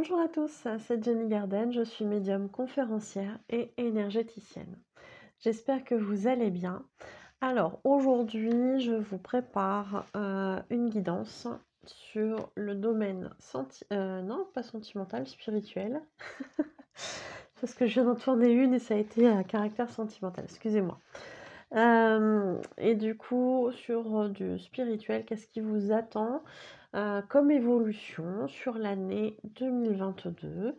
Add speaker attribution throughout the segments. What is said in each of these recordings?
Speaker 1: Bonjour à tous, c'est Jenny Garden, je suis médium conférencière et énergéticienne. J'espère que vous allez bien. Alors aujourd'hui, je vous prépare une guidance sur le domaine non, pas sentimental, spirituel. Parce que je viens d'en tourner une et ça a été à caractère sentimental, excusez-moi. Et du coup, sur du spirituel, qu'est-ce qui vous attend comme évolution sur l'année 2022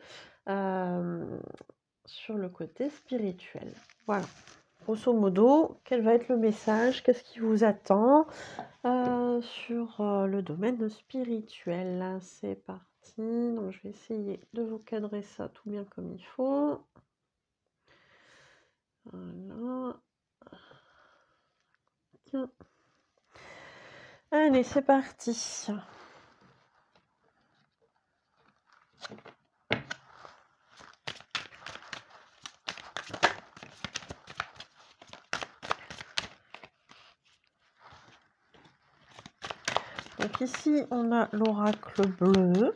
Speaker 1: sur le côté spirituel? Voilà. Grosso modo, quel va être le message? Qu'est-ce qui vous attend sur le domaine spirituel? C'est parti. Donc, je vais essayer de vous cadrer ça tout bien comme il faut. Voilà. Tiens. Allez, c'est parti. Donc ici, on a l'oracle bleu.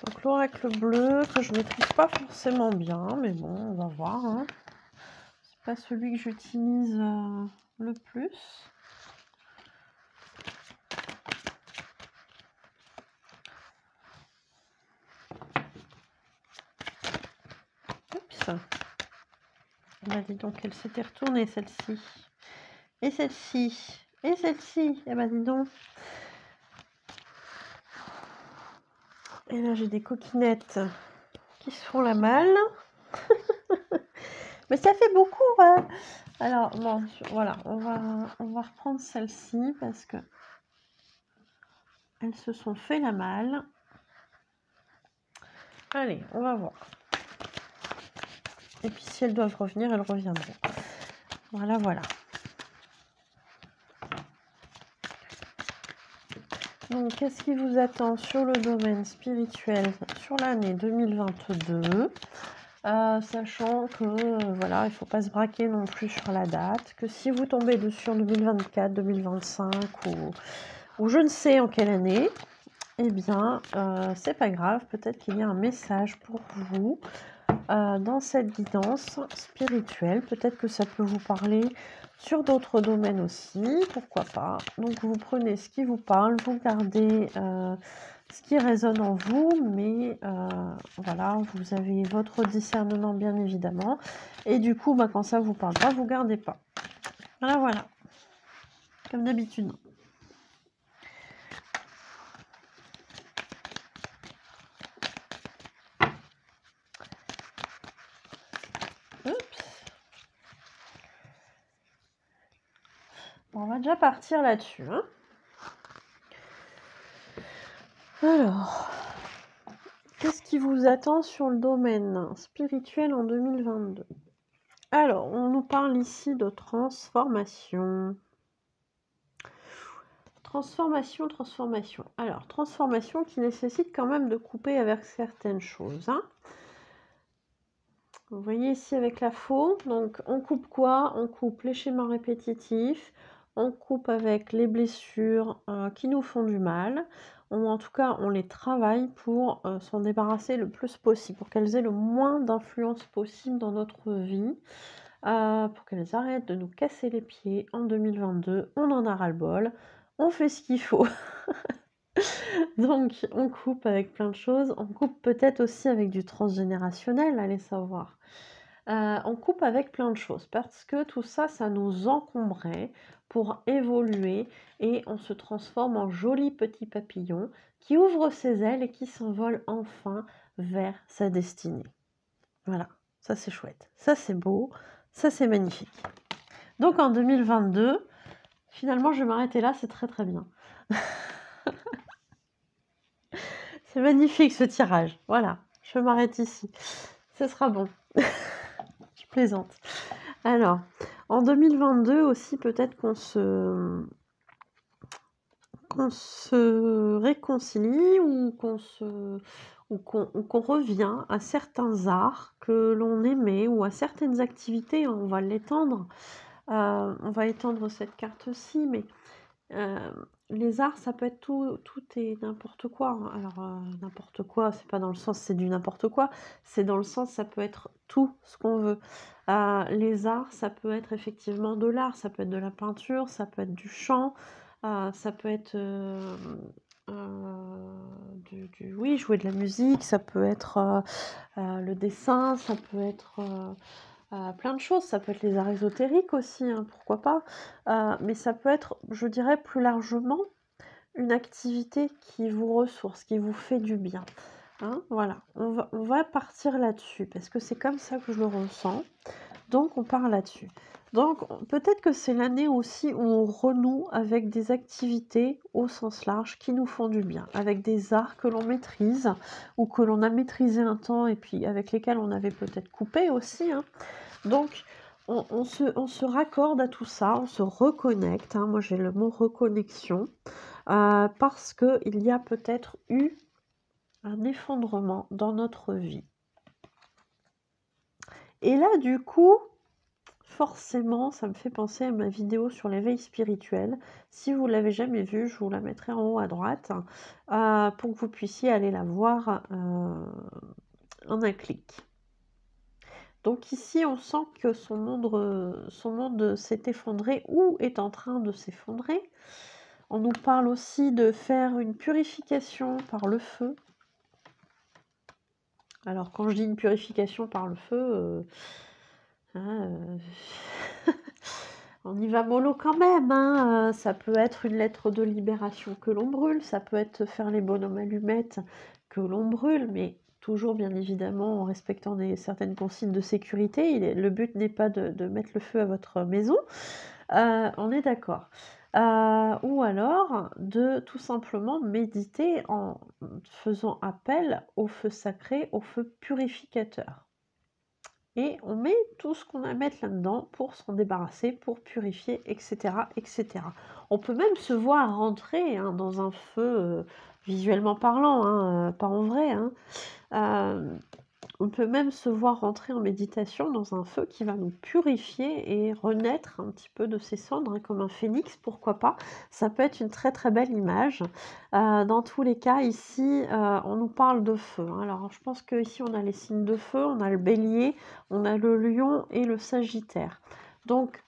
Speaker 1: Donc l'oracle bleu que je ne maîtrise pas forcément bien, mais bon, on va voir. Hein. C'est pas celui que j'utilise le plus. Oups. Bah dis donc, elle s'était retournée celle-ci. Et celle-ci. Et celle-ci. Eh ben dis donc. Et là j'ai des coquinettes qui se font la malle. Mais ça fait beaucoup. Hein. Alors bon, voilà, on va reprendre celle-ci parce que elles se sont fait la malle. Allez, on va voir. Et puis si elles doivent revenir, elles reviendront. Voilà, voilà. Donc, qu'est-ce qui vous attend sur le domaine spirituel sur l'année 2022 sachant que, voilà, il ne faut pas se braquer non plus sur la date, que si vous tombez dessus en 2024, 2025 ou je ne sais en quelle année, eh bien, c'est pas grave, peut-être qu'il y a un message pour vous dans cette guidance spirituelle. Peut-être que ça peut vous parler sur d'autres domaines aussi, pourquoi pas. Donc vous prenez ce qui vous parle, vous gardez ce qui résonne en vous, mais voilà, vous avez votre discernement bien évidemment. Et du coup, quand ça vous parle pas, vous gardez pas. Voilà, voilà. Comme d'habitude. On va déjà partir là-dessus. Hein. Alors, qu'est-ce qui vous attend sur le domaine spirituel en 2022? Alors, on nous parle ici de transformation. Transformation, transformation. Alors, transformation qui nécessite quand même de couper avec certaines choses. Hein. Vous voyez ici avec la faux, donc on coupe quoi? On coupe les schémas répétitifs, on coupe avec les blessures qui nous font du mal, ou en tout cas on les travaille pour s'en débarrasser le plus possible, pour qu'elles aient le moins d'influence possible dans notre vie, pour qu'elles arrêtent de nous casser les pieds en 2022, on en a ras-le-bol, on fait ce qu'il faut. Donc on coupe avec plein de choses, on coupe peut-être aussi avec du transgénérationnel, allez savoir. On coupe avec plein de choses parce que tout ça, ça nous encombrait pour évoluer et on se transforme en joli petit papillon qui ouvre ses ailes et qui s'envole enfin vers sa destinée. Voilà, ça c'est chouette, ça c'est beau, ça c'est magnifique. Donc en 2022, finalement je vais m'arrêter là, c'est très très bien. C'est magnifique ce tirage, voilà, je m'arrête ici, ce sera bon. Je plaisante. Alors, en 2022 aussi, peut-être qu'on qu'on se réconcilie ou qu'on revient à certains arts que l'on aimait ou à certaines activités, on va l'étendre, on va étendre cette carte-ci, mais les arts, ça peut être tout et n'importe quoi, hein. Alors, n'importe quoi, c'est pas dans le sens c'est du n'importe quoi, c'est dans le sens ça peut être tout ce qu'on veut. Les arts, ça peut être effectivement de l'art, ça peut être de la peinture, ça peut être du chant, ça peut être, oui, jouer de la musique, ça peut être, le dessin, ça peut être, plein de choses. Ça peut être les arts ésotériques aussi, hein, pourquoi pas? Mais ça peut être, je dirais plus largement, une activité qui vous ressource, qui vous fait du bien, hein. Voilà, on va partir là-dessus parce que c'est comme ça que je le ressens, donc on part là-dessus. Donc peut-être que c'est l'année aussi où on renoue avec des activités au sens large qui nous font du bien, avec des arts que l'on maîtrise ou que l'on a maîtrisé un temps et puis avec lesquels on avait peut-être coupé aussi, hein. Donc on se raccorde à tout ça, on se reconnecte, hein. Moi j'ai le mot reconnexion, parce qu'il y a peut-être eu un effondrement dans notre vie. Et là du coup, forcément, ça me fait penser à ma vidéo sur l'éveil spirituel. Si vous ne l'avez jamais vue, je vous la mettrai en haut à droite, pour que vous puissiez aller la voir en un clic. Donc ici, on sent que son monde s'est effondré ou est en train de s'effondrer. On nous parle aussi de faire une purification par le feu. Alors quand je dis une purification par le feu, on y va mollo quand même, hein. Ça peut être une lettre de libération que l'on brûle, ça peut être faire les bonhommes allumettes que l'on brûle, mais toujours bien évidemment en respectant certaines consignes de sécurité. Le but n'est pas de mettre le feu à votre maison, on est d'accord. Ou alors de tout simplement méditer en faisant appel au feu sacré, au feu purificateur. Et on met tout ce qu'on a à mettre là-dedans pour s'en débarrasser, pour purifier, etc., etc. On peut même se voir rentrer, hein, dans un feu, visuellement parlant, hein, pas en vrai, hein. On peut même se voir rentrer en méditation dans un feu qui va nous purifier et renaître un petit peu de ses cendres, hein, comme un phénix, pourquoi pas. Ça peut être une très très belle image. Dans tous les cas, ici, on nous parle de feu, hein. Alors, je pense qu'ici, on a les signes de feu, on a le bélier, on a le lion et le sagittaire. Donc,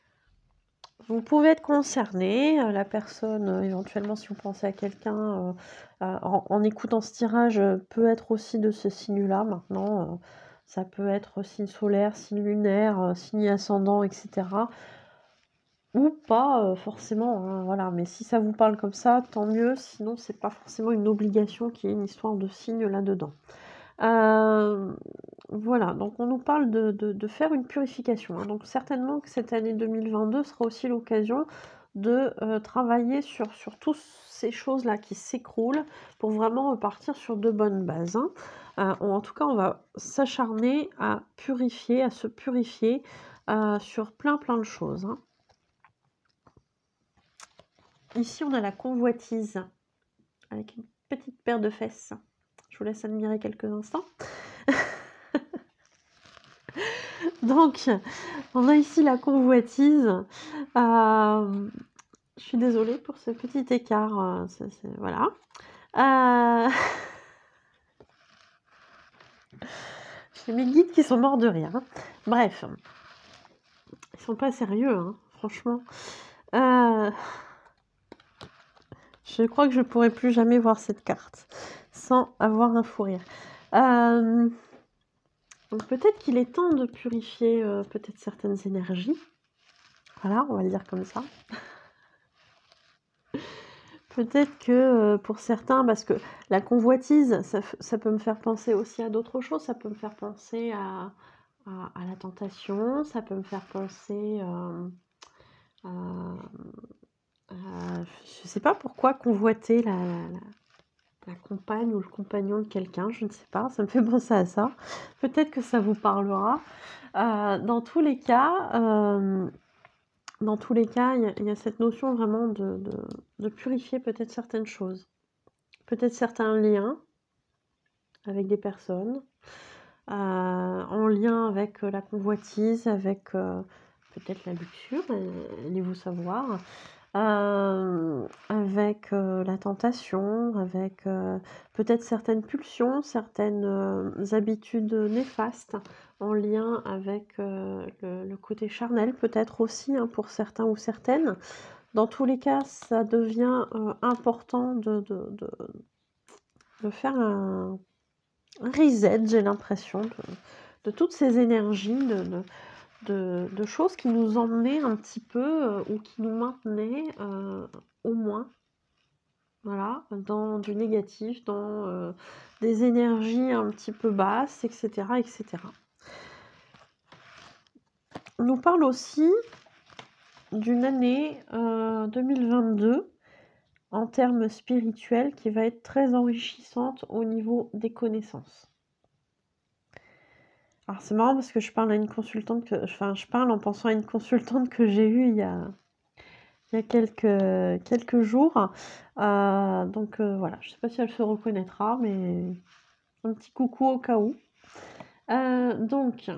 Speaker 1: vous pouvez être concerné, la personne, éventuellement, si vous pensez à quelqu'un, en écoutant ce tirage, peut être aussi de ce signe-là maintenant, ça peut être signe solaire, signe lunaire, signe ascendant, etc. Ou pas, forcément, hein, voilà. Mais si ça vous parle comme ça, tant mieux, sinon c'est pas forcément une obligation qu'il y ait une histoire de signe là-dedans. Voilà, donc on nous parle de faire une purification, hein. Donc certainement que cette année 2022 sera aussi l'occasion de travailler sur toutes ces choses-là qui s'écroulent pour vraiment repartir sur de bonnes bases, hein. En tout cas, on va s'acharner à purifier, à se purifier sur plein de choses, hein. Ici, on a la convoitise avec une petite paire de fesses. Je vous laisse admirer quelques instants. Donc, on a ici la convoitise. Je suis désolée pour ce petit écart. Voilà. J'ai mes guides qui sont morts de rire, hein. Bref, ils sont pas sérieux, hein, franchement. Je crois que je pourrai plus jamais voir cette carte sans avoir un fou rire. Donc peut-être qu'il est temps de purifier peut-être certaines énergies. Voilà, on va le dire comme ça. Peut-être que pour certains, parce que la convoitise, ça peut me faire penser aussi à d'autres choses. Ça peut me faire penser à la tentation, ça peut me faire penser je ne sais pas pourquoi convoiter la compagne ou le compagnon de quelqu'un, je ne sais pas, ça me fait penser à ça. Peut-être que ça vous parlera. Dans tous les cas, Dans tous les cas, il y a cette notion vraiment de purifier peut-être certaines choses. Peut-être certains liens avec des personnes, en lien avec la convoitise, avec peut-être la luxure, allez-vous savoir, avec la tentation, avec peut-être certaines pulsions, certaines habitudes néfastes en lien avec le côté charnel, peut-être aussi hein, pour certains ou certaines. Dans tous les cas, ça devient important de faire un reset, j'ai l'impression, de toutes ces énergies, de choses qui nous emmenaient un petit peu ou qui nous maintenaient au moins, voilà, dans du négatif, dans des énergies un petit peu basses, etc., etc. On nous parle aussi d'une année 2022 en termes spirituels qui va être très enrichissante au niveau des connaissances. Alors c'est marrant parce que je parle à une consultante je parle en pensant à une consultante que j'ai eue il y a quelques jours. Donc voilà, je sais pas si elle se reconnaîtra, mais un petit coucou au cas où. Donc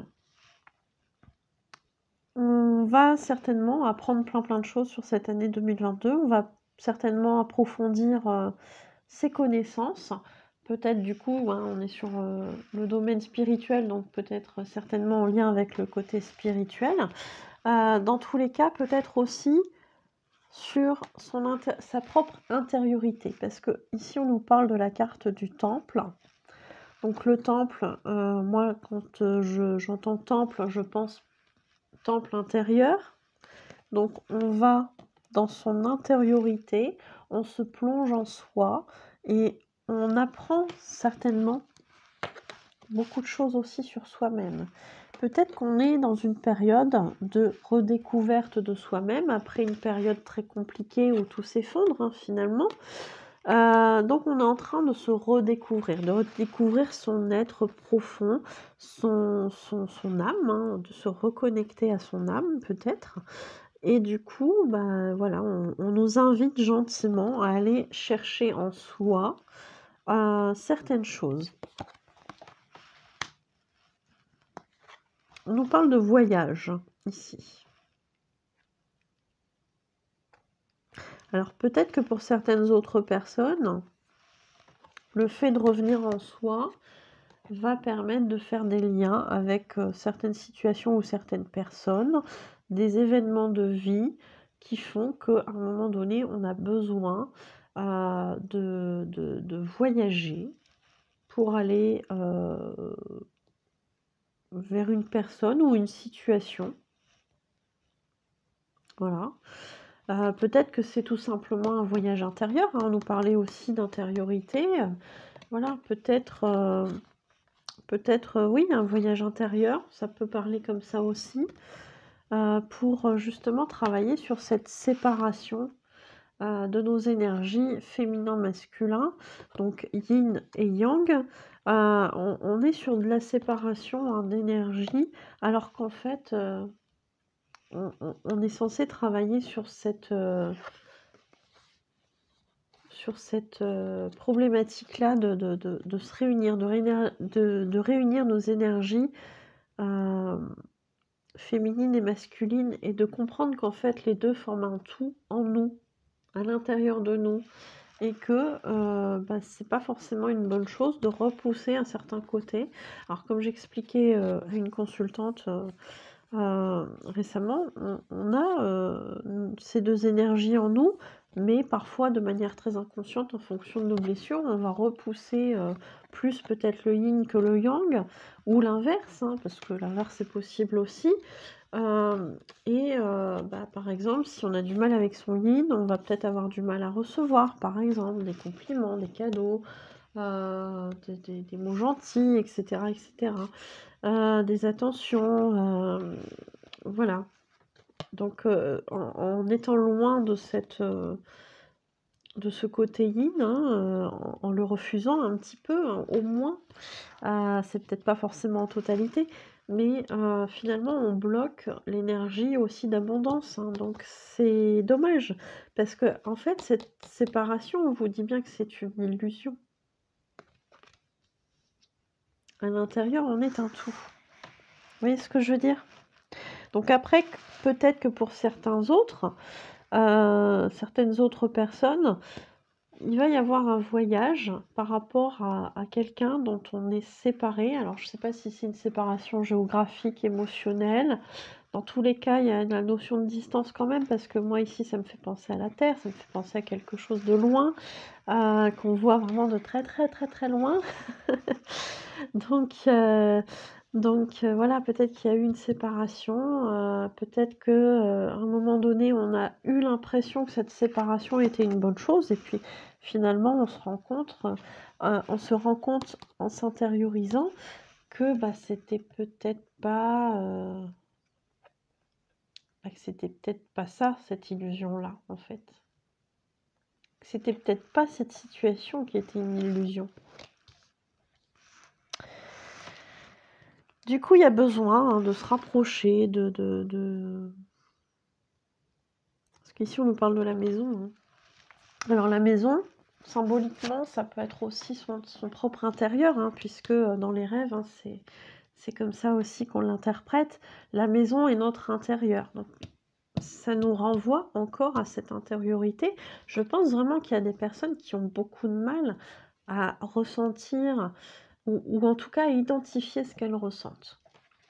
Speaker 1: on va certainement apprendre plein de choses sur cette année 2022. On va certainement approfondir ses connaissances. Peut-être du coup, hein, on est sur le domaine spirituel, donc peut-être certainement en lien avec le côté spirituel. Dans tous les cas, peut-être aussi sur sa propre intériorité, parce que ici on nous parle de la carte du temple. Donc le temple, moi quand j'entends temple, je pense temple intérieur. Donc on va dans son intériorité, on se plonge en soi et on apprend certainement beaucoup de choses aussi sur soi-même. Peut-être qu'on est dans une période de redécouverte de soi-même, après une période très compliquée où tout s'effondre hein, finalement. Donc on est en train de se redécouvrir, de redécouvrir son être profond, son âme, hein, de se reconnecter à son âme peut-être. Et du coup, bah, voilà, on nous invite gentiment à aller chercher en soi certaines choses. On nous parle de voyage ici. Alors peut-être que pour certaines autres personnes, le fait de revenir en soi va permettre de faire des liens avec certaines situations ou certaines personnes, des événements de vie qui font qu'à un moment donné, on a besoin de voyager pour aller vers une personne ou une situation. Voilà. Peut-être que c'est tout simplement un voyage intérieur, hein. On nous parlait aussi d'intériorité. Voilà, peut-être oui, un voyage intérieur, ça peut parler comme ça aussi, pour justement travailler sur cette séparation de nos énergies féminin-masculin, donc yin et yang. On est sur de la séparation hein, d'énergie, alors qu'en fait, on est censé travailler sur cette problématique-là de se réunir, de réunir nos énergies féminines et masculines et de comprendre qu'en fait les deux forment un tout en nous, à l'intérieur de nous, et que bah, c'est pas forcément une bonne chose de repousser un certain côté. Alors comme j'expliquais à une consultante récemment, on a ces deux énergies en nous, mais parfois de manière très inconsciente en fonction de nos blessures, on va repousser plus peut-être le yin que le yang, ou l'inverse, hein, parce que l'inverse est possible aussi. Bah, par exemple, si on a du mal avec son yin, on va peut-être avoir du mal à recevoir, par exemple, des compliments, des cadeaux, des mots gentils, etc., etc. Des attentions, voilà. Donc, en étant loin de ce côté yin, hein, en le refusant un petit peu, hein, au moins, c'est peut-être pas forcément en totalité, mais finalement on bloque l'énergie aussi d'abondance, hein, donc c'est dommage parce que en fait cette séparation, on vous dit bien que c'est une illusion. À l'intérieur, on est un tout. Vous voyez ce que je veux dire? Donc après, peut-être que pour certains autres, certaines autres personnes, il va y avoir un voyage par rapport à quelqu'un dont on est séparé. Alors, je ne sais pas si c'est une séparation géographique, émotionnelle. Dans tous les cas, il y a la notion de distance quand même, parce que moi, ici, ça me fait penser à la Terre, ça me fait penser à quelque chose de loin, qu'on voit vraiment de très, très, très, très loin. Donc, voilà, peut-être qu'il y a eu une séparation, peut-être qu'à un moment donné, on a eu l'impression que cette séparation était une bonne chose et puis finalement on se rend compte en s'intériorisant que, bah, c'était peut-être pas ça, cette illusion-là, en fait. Que c'était peut-être pas cette situation qui était une illusion. Du coup, il y a besoin, hein, de se rapprocher, parce qu'ici, on nous parle de la maison, hein. Alors la maison, symboliquement, ça peut être aussi son propre intérieur, hein, puisque, dans les rêves, hein, c'est comme ça aussi qu'on l'interprète. La maison est notre intérieur, donc ça nous renvoie encore à cette intériorité. Je pense vraiment qu'il y a des personnes qui ont beaucoup de mal à ressentir ou en tout cas à identifier ce qu'elles ressentent.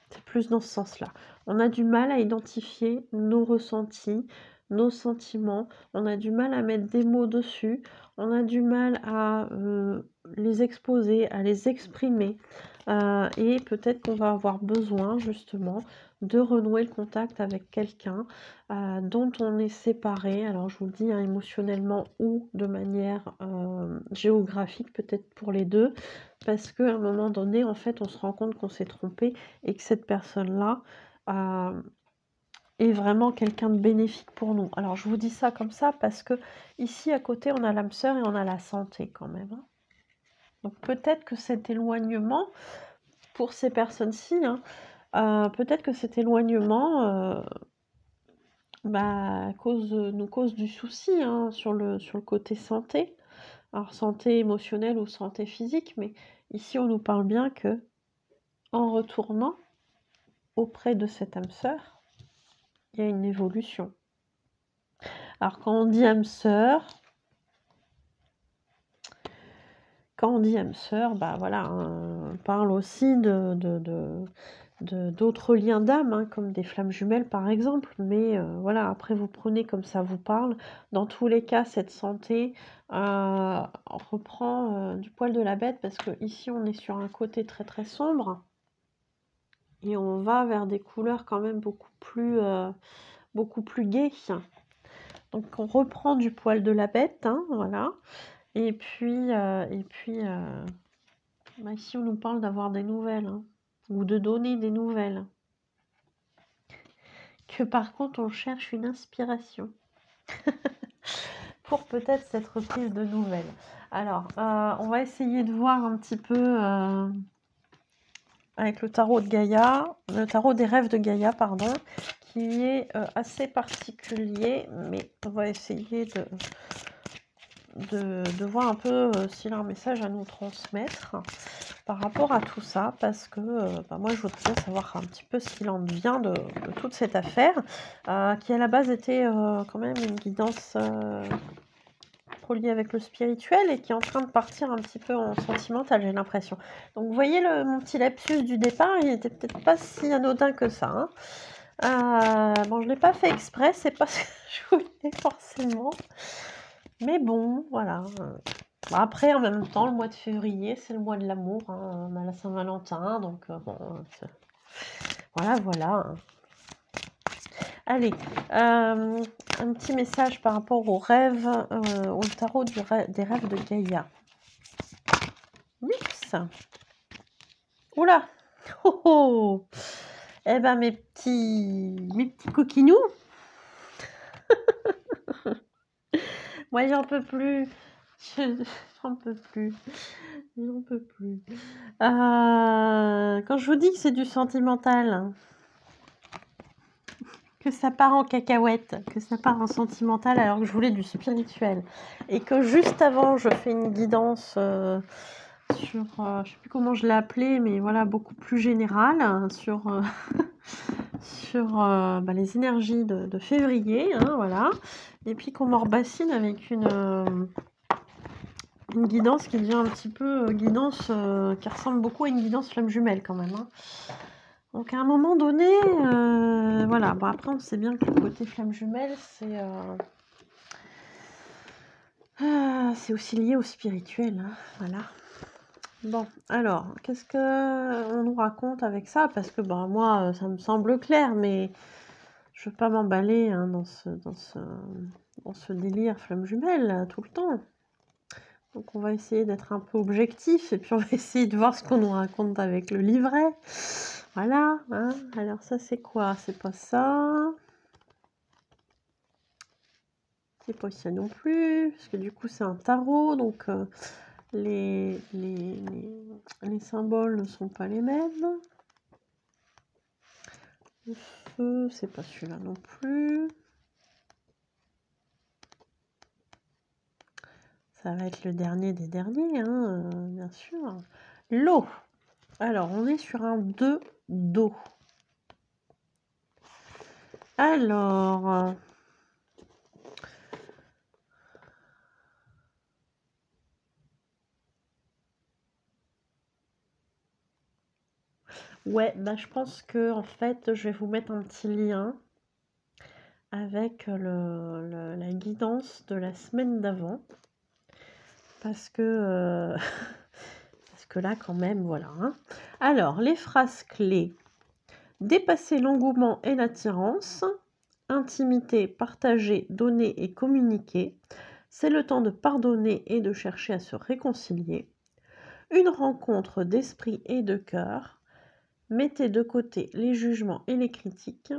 Speaker 1: C'est plus dans ce sens-là. On a du mal à identifier nos ressentis, nos sentiments, on a du mal à mettre des mots dessus, on a du mal à les exposer, à les exprimer. Et peut-être qu'on va avoir besoin justement de renouer le contact avec quelqu'un dont on est séparé. Alors je vous le dis, hein, émotionnellement ou de manière géographique, peut-être pour les deux, parce qu'à un moment donné, en fait, on se rend compte qu'on s'est trompé et que cette personne-là est vraiment quelqu'un de bénéfique pour nous. Alors je vous dis ça comme ça parce que ici à côté, on a l'âme sœur et on a la santé quand même, hein. Donc peut-être que cet éloignement, pour ces personnes-ci, hein, peut-être que cet éloignement nous cause du souci, hein, sur le côté santé. Alors santé émotionnelle ou santé physique, mais ici on nous parle bien que en retournant auprès de cette âme sœur, il y a une évolution. Alors quand on dit âme sœur, bah voilà, hein, on parle aussi d'autres liens d'âme, hein, comme des flammes jumelles par exemple, mais voilà, après vous prenez comme ça vous parle. Dans tous les cas, cette santé reprend du poil de la bête parce que ici on est sur un côté très très sombre et on va vers des couleurs quand même beaucoup plus gaies. Donc on reprend du poil de la bête, hein, voilà. Et puis bah, ici on nous parle d'avoir des nouvelles, hein, ou de donner des nouvelles. Que par contre on cherche une inspiration pour peut-être cette reprise de nouvelles. Alors on va essayer de voir un petit peu avec le tarot de Gaïa, le tarot des rêves de Gaïa, pardon, qui est assez particulier, mais on va essayer de voir un peu s'il a un message à nous transmettre par rapport à tout ça, parce que bah, moi je voudrais bien savoir un petit peu ce qu'il en devient de toute cette affaire, qui à la base était quand même une guidance reliée avec le spirituel et qui est en train de partir un petit peu en sentimental, j'ai l'impression. Donc vous voyez mon petit lapsus du départ, il était peut-être pas si anodin que ça, hein. Bon, je l'ai pas fait exprès, c'est pas ce que je voulais forcément. Mais bon, voilà. Après, en même temps, le mois de février, c'est le mois de l'amour, hein. On a la Saint-Valentin, donc bon, voilà. Allez, un petit message par rapport au rêve, au tarot des rêves de Gaïa. Nix. Oula. Oh, oh. Eh ben, mes petits coquinous. Moi, j'en peux plus. J'en peux plus. J'en peux plus. Quand je vous dis que c'est du sentimental, que ça part en cacahuète, que ça part en sentimental alors que je voulais du spirituel, et que juste avant je fais une guidance sur, je sais plus comment je l'ai appelé, mais voilà, beaucoup plus générale, hein, sur, sur les énergies de février, hein, voilà, et puis qu'on m'orbassine avec une guidance qui devient un petit peu guidance qui ressemble beaucoup à une guidance flamme jumelle quand même, hein. Donc à un moment donné, voilà, bon après on sait bien que le côté flamme jumelle, c'est aussi lié au spirituel, hein, voilà. Bon, alors, qu'est-ce qu'on nous raconte avec ça? Parce que moi, ça me semble clair, mais je veux pas m'emballer hein, dans ce délire flamme jumelle tout le temps. Donc on va essayer d'être un peu objectif et puis on va essayer de voir ce qu'on nous raconte avec le livret. Voilà, hein. Alors ça c'est quoi? C'est pas ça. C'est pas ça non plus, parce que du coup c'est un tarot, donc les symboles ne sont pas les mêmes. Le feu, c'est pas celui-là non plus. Ça va être le dernier des derniers, hein, bien sûr. L'eau. Alors, on est sur un 2 d'eau. Alors... ouais, je pense que en fait, je vais vous mettre un petit lien avec la guidance de la semaine d'avant. Parce que... parce que là, quand même, voilà. Hein. Alors, les phrases clés. Dépasser l'engouement et l'attirance. Intimité, partager, donner et communiquer. C'est le temps de pardonner et de chercher à se réconcilier. Une rencontre d'esprit et de cœur. Mettez de côté les jugements et les critiques.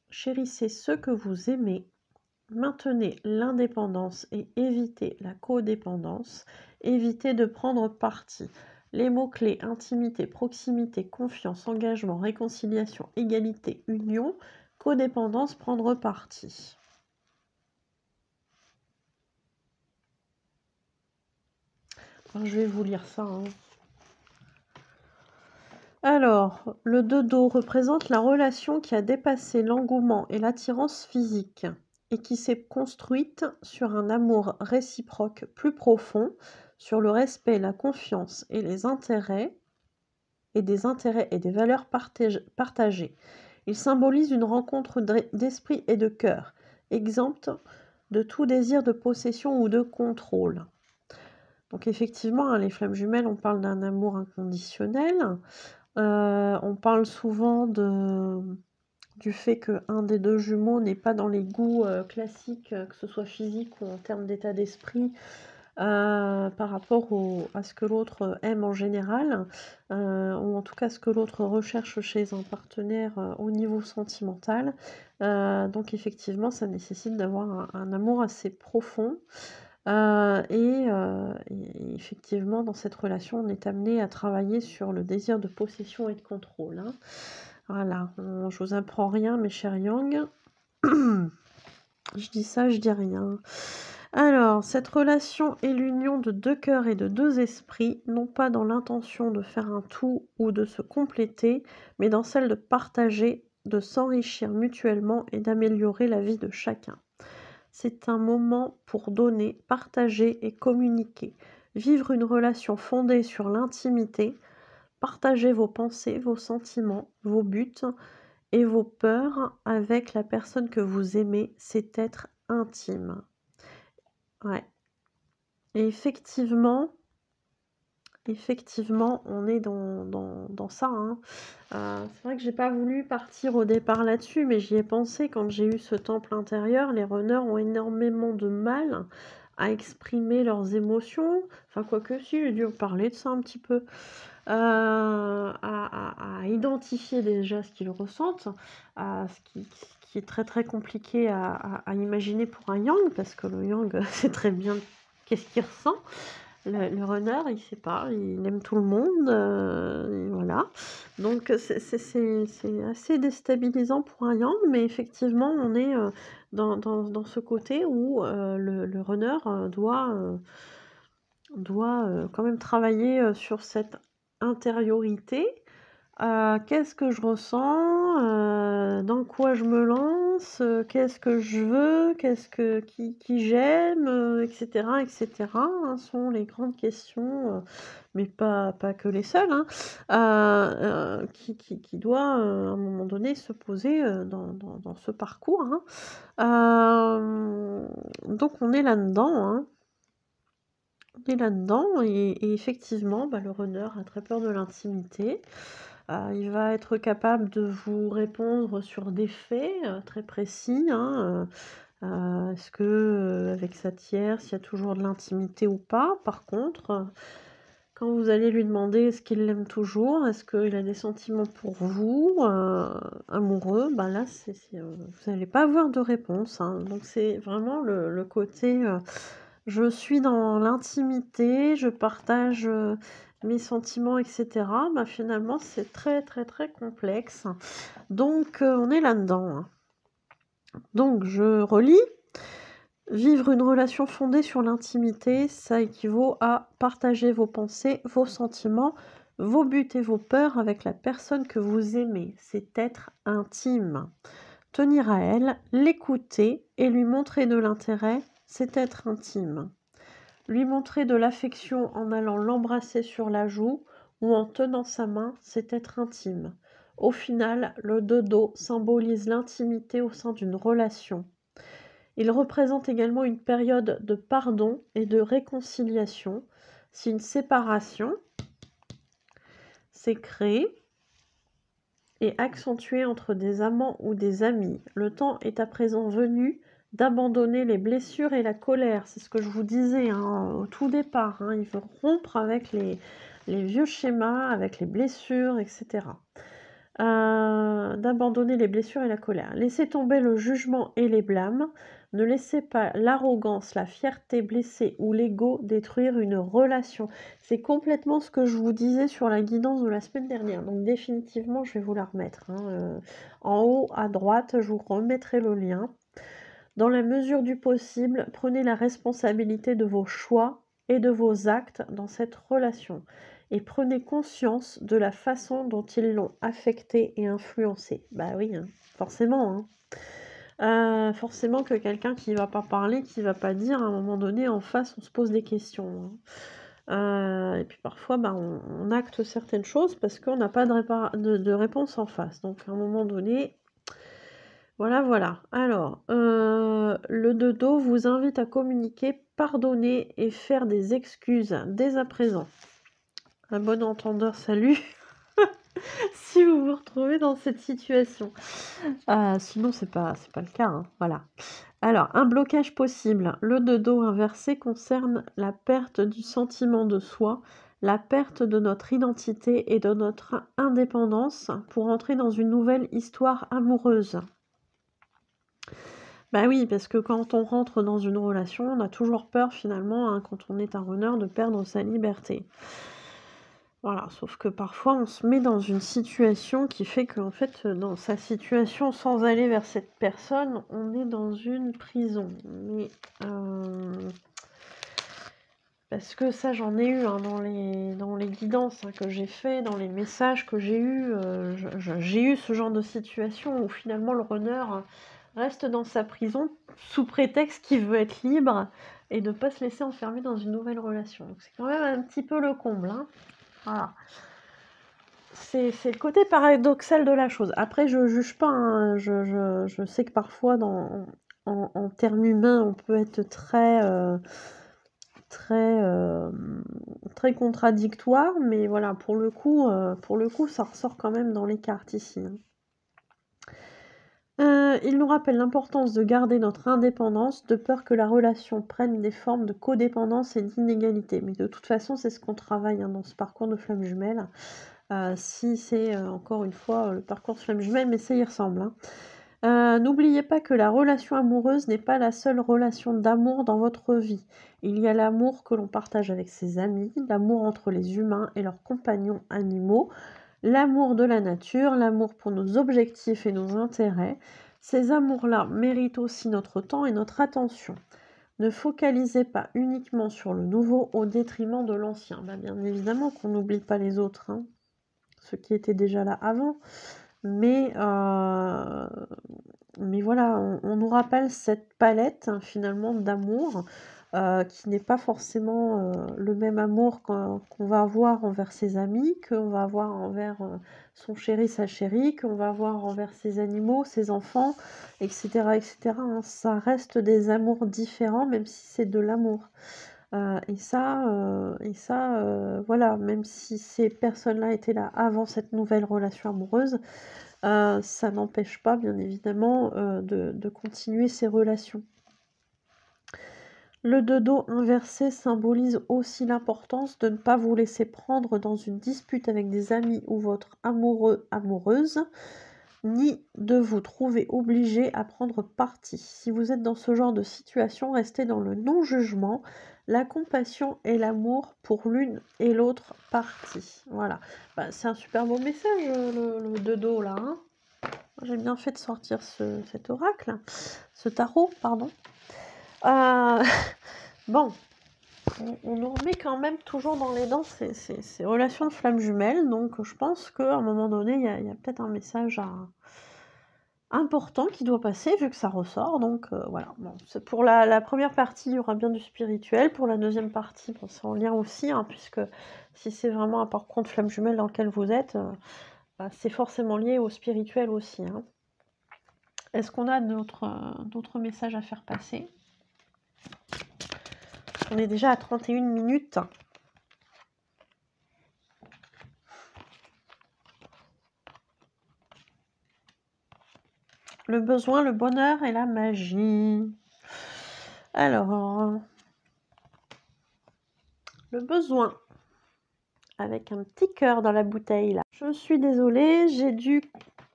Speaker 1: Chérissez ceux que vous aimez. Maintenez l'indépendance et évitez la codépendance. Évitez de prendre parti. Les mots-clés intimité, proximité, confiance, engagement, réconciliation, égalité, union, codépendance, prendre parti. Alors, je vais vous lire ça. Hein. Alors, le 2 d'eau représente la relation qui a dépassé l'engouement et l'attirance physique et qui s'est construite sur un amour réciproque plus profond, sur le respect, la confiance et les intérêts et des valeurs partagées. Il symbolise une rencontre d'esprit et de cœur, exempte de tout désir de possession ou de contrôle. Donc effectivement, hein, les flammes jumelles, on parle d'un amour inconditionnel. On parle souvent du fait qu'un des deux jumeaux n'est pas dans les goûts classiques, que ce soit physique ou en termes d'état d'esprit, par rapport à ce que l'autre aime en général, ou en tout cas ce que l'autre recherche chez un partenaire au niveau sentimental. Donc effectivement, ça nécessite d'avoir un amour assez profond. Et effectivement, dans cette relation, on est amené à travailler sur le désir de possession et de contrôle. Hein. Voilà, je vous apprends rien, mes chers Yang. Je dis ça, je dis rien. Alors, cette relation est l'union de deux cœurs et de deux esprits, non pas dans l'intention de faire un tout ou de se compléter, mais dans celle de partager, de s'enrichir mutuellement et d'améliorer la vie de chacun. C'est un moment pour donner, partager et communiquer. Vivre une relation fondée sur l'intimité, partager vos pensées, vos sentiments, vos buts et vos peurs avec la personne que vous aimez, c'est être intime. Ouais. Et effectivement, on est dans ça. Hein. C'est vrai que j'ai pas voulu partir au départ là-dessus, mais j'y ai pensé quand j'ai eu ce temple intérieur. Les runners ont énormément de mal à exprimer leurs émotions. Enfin, quoique si, j'ai dû parler de ça un petit peu. À identifier déjà ce qu'ils ressentent, ce qui est très très compliqué à imaginer pour un yang, parce que le yang sait très bien qu'est-ce qu'il ressent. Le runner, il sait pas, il aime tout le monde, et voilà. Donc c'est assez déstabilisant pour un yang, mais effectivement, on est, dans ce côté où, le runner, doit quand même travailler, sur cette intériorité. Qu'est-ce que je ressens? Dans quoi je me lance? Qu'est-ce que je veux? Qui j'aime? Et cetera, hein, sont les grandes questions, mais pas que les seules, hein, qui doit, à un moment donné se poser, dans ce parcours, hein. Donc on est là-dedans, hein. On est là-dedans et effectivement, bah, le runner a très peur de l'intimité. Il va être capable de vous répondre sur des faits, très précis, hein, est-ce que, avec sa tierce, il y a toujours de l'intimité ou pas? Par contre, quand vous allez lui demander est-ce qu'il l'aime toujours, est-ce qu'il a des sentiments pour vous, amoureux, bah, là, vous allez pas avoir de réponse, hein. Donc c'est vraiment le côté, je suis dans l'intimité, je partage, mes sentiments et cetera. Bah, finalement, c'est très, très, très complexe. Donc on est là-dedans, hein. Donc je relis. Vivre une relation fondée sur l'intimité, ça équivaut à partager vos pensées, vos sentiments, vos buts et vos peurs avec la personne que vous aimez. C'est être intime. Tenir à elle, l'écouter et lui montrer de l'intérêt, c'est être intime. Lui montrer de l'affection en allant l'embrasser sur la joue ou en tenant sa main, c'est être intime. Au final, le dodo symbolise l'intimité au sein d'une relation. Il représente également une période de pardon et de réconciliation. Si une séparation s'est créée et accentuée entre des amants ou des amis, le temps est à présent venu d'abandonner les blessures et la colère. C'est ce que je vous disais, hein, au tout départ, hein. Il veut rompre avec les vieux schémas, avec les blessures, etc. D'abandonner les blessures et la colère. Laissez tomber le jugement et les blâmes. Ne laissez pas l'arrogance, la fierté blessée ou l'ego détruire une relation. C'est complètement ce que je vous disais sur la guidance de la semaine dernière. Donc définitivement, je vais vous la remettre, hein. En haut à droite, je vous remettrai le lien. Dans la mesure du possible, prenez la responsabilité de vos choix et de vos actes dans cette relation et prenez conscience de la façon dont ils l'ont affecté et influencé. Bah oui, hein, forcément, hein. Forcément que quelqu'un qui va pas parler, qui va pas dire, à un moment donné, en face, on se pose des questions, hein. Et puis parfois, bah, on acte certaines choses parce qu'on n'a pas de réponse en face. Donc à un moment donné, voilà, voilà. Alors, le dodo vous invite à communiquer, pardonner et faire des excuses dès à présent. Un bon entendeur, salut. Si vous vous retrouvez dans cette situation. Sinon, c'est pas le cas, hein, voilà. Alors, un blocage possible. Le dodo inversé concerne la perte du sentiment de soi, la perte de notre identité et de notre indépendance pour entrer dans une nouvelle histoire amoureuse. Bah oui, parce que quand on rentre dans une relation, on a toujours peur finalement, hein, quand on est un runner, de perdre sa liberté. Voilà, sauf que parfois on se met dans une situation qui fait qu'en fait, dans sa situation, sans aller vers cette personne, on est dans une prison. Mais parce que ça, j'en ai eu, hein, dans les guidances, hein, que j'ai fait, dans les messages que j'ai eus, j'ai eu ce genre de situation où finalement le runner reste dans sa prison sous prétexte qu'il veut être libre et ne pas se laisser enfermer dans une nouvelle relation. Donc c'est quand même un petit peu le comble, hein. Voilà. C'est le côté paradoxal de la chose. Après, je juge pas, hein, je sais que parfois, en termes humains, on peut être très contradictoire, mais voilà, pour le coup, ça ressort quand même dans les cartes ici, hein. Il nous rappelle l'importance de garder notre indépendance, de peur que la relation prenne des formes de codépendance et d'inégalité. Mais de toute façon, c'est ce qu'on travaille, hein, dans ce parcours de flamme jumelle. Si c'est, encore une fois, le parcours de flamme jumelle, mais ça y ressemble, hein. N'oubliez pas que la relation amoureuse n'est pas la seule relation d'amour dans votre vie. Il y a l'amour que l'on partage avec ses amis, l'amour entre les humains et leurs compagnons animaux, l'amour de la nature, l'amour pour nos objectifs et nos intérêts. Ces amours-là méritent aussi notre temps et notre attention. Ne focalisez pas uniquement sur le nouveau au détriment de l'ancien. Bien évidemment qu'on n'oublie pas les autres, hein, ceux qui étaient déjà là avant, mais voilà, on nous rappelle cette palette, hein, finalement, d'amour, qui n'est pas forcément, le même amour qu'on va avoir envers ses amis, qu'on va avoir envers, son chéri, sa chérie, qu'on va avoir envers ses animaux, ses enfants, et cetera, hein. Ça reste des amours différents, même si c'est de l'amour. Voilà, même si ces personnes-là étaient là avant cette nouvelle relation amoureuse, ça n'empêche pas, bien évidemment, de continuer ces relations. Le dos inversé symbolise aussi l'importance de ne pas vous laisser prendre dans une dispute avec des amis ou votre amoureux, amoureuse, ni de vous trouver obligé à prendre parti. Si vous êtes dans ce genre de situation, restez dans le non-jugement, la compassion et l'amour pour l'une et l'autre partie. Voilà. C'est un super beau message, le dos, là, hein. J'ai bien fait de sortir cet oracle, ce tarot, pardon. Bon, on nous remet quand même toujours dans les dents ces relations de flammes jumelles, donc je pense qu'à un moment donné, il y a peut-être un message important qui doit passer, vu que ça ressort, donc voilà. Bon, pour la première partie, il y aura bien du spirituel, pour la deuxième partie, bon, c'est en lien aussi, hein, puisque si c'est vraiment un parcours de flammes jumelles dans lequel vous êtes, c'est forcément lié au spirituel aussi, hein. Est-ce qu'on a d'autres messages à faire passer? On est déjà à 31 minutes. Le besoin, le bonheur et la magie. Alors, le besoin, avec un petit cœur dans la bouteille là. Je suis désolée,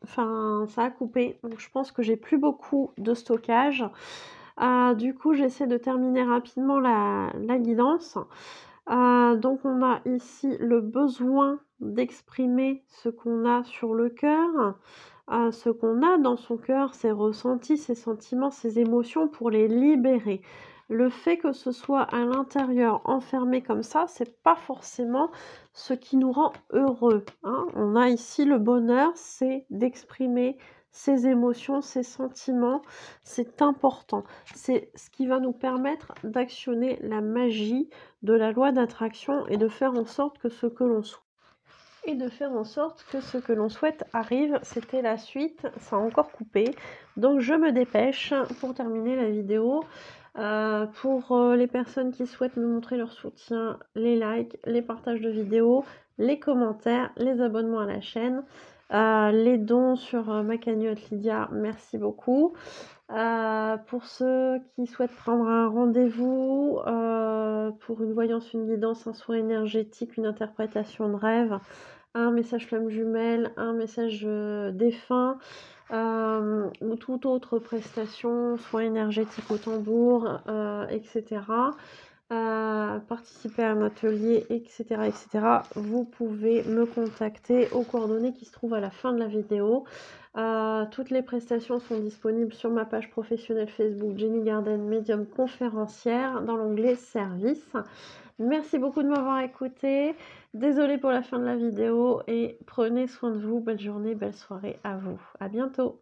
Speaker 1: ça a coupé, donc je pense que j'ai plus beaucoup de stockage. Du coup, j'essaie de terminer rapidement la guidance. Donc on a ici le besoin d'exprimer ce qu'on a sur le cœur, ce qu'on a dans son cœur, ses ressentis, ses sentiments, ses émotions pour les libérer. Le fait que ce soit à l'intérieur enfermé comme ça, c'est pas forcément ce qui nous rend heureux, hein. On a ici le bonheur, c'est d'exprimer ses émotions, ses sentiments, c'est important. C'est ce qui va nous permettre d'actionner la magie de la loi d'attraction et de faire en sorte que ce que l'on souhaite arrive. C'était la suite, ça a encore coupé, donc je me dépêche pour terminer la vidéo. Pour les personnes qui souhaitent me montrer leur soutien, les likes, les partages de vidéos, les commentaires, les abonnements à la chaîne, les dons sur ma cagnotte Lydia, merci beaucoup. Pour ceux qui souhaitent prendre un rendez-vous pour une voyance, une guidance, un soin énergétique, une interprétation de rêve, un message flamme jumelle, un message défunt, ou toute autre prestation, soin énergétique au tambour, etc. Participer à un atelier, etc., vous pouvez me contacter aux coordonnées qui se trouvent à la fin de la vidéo. Toutes les prestations sont disponibles sur ma page professionnelle Facebook Jenny Garden Médium conférencière dans l'onglet service. Merci beaucoup de m'avoir écouté. Désolée pour la fin de la vidéo et prenez soin de vous. Belle journée, belle soirée à vous. À bientôt.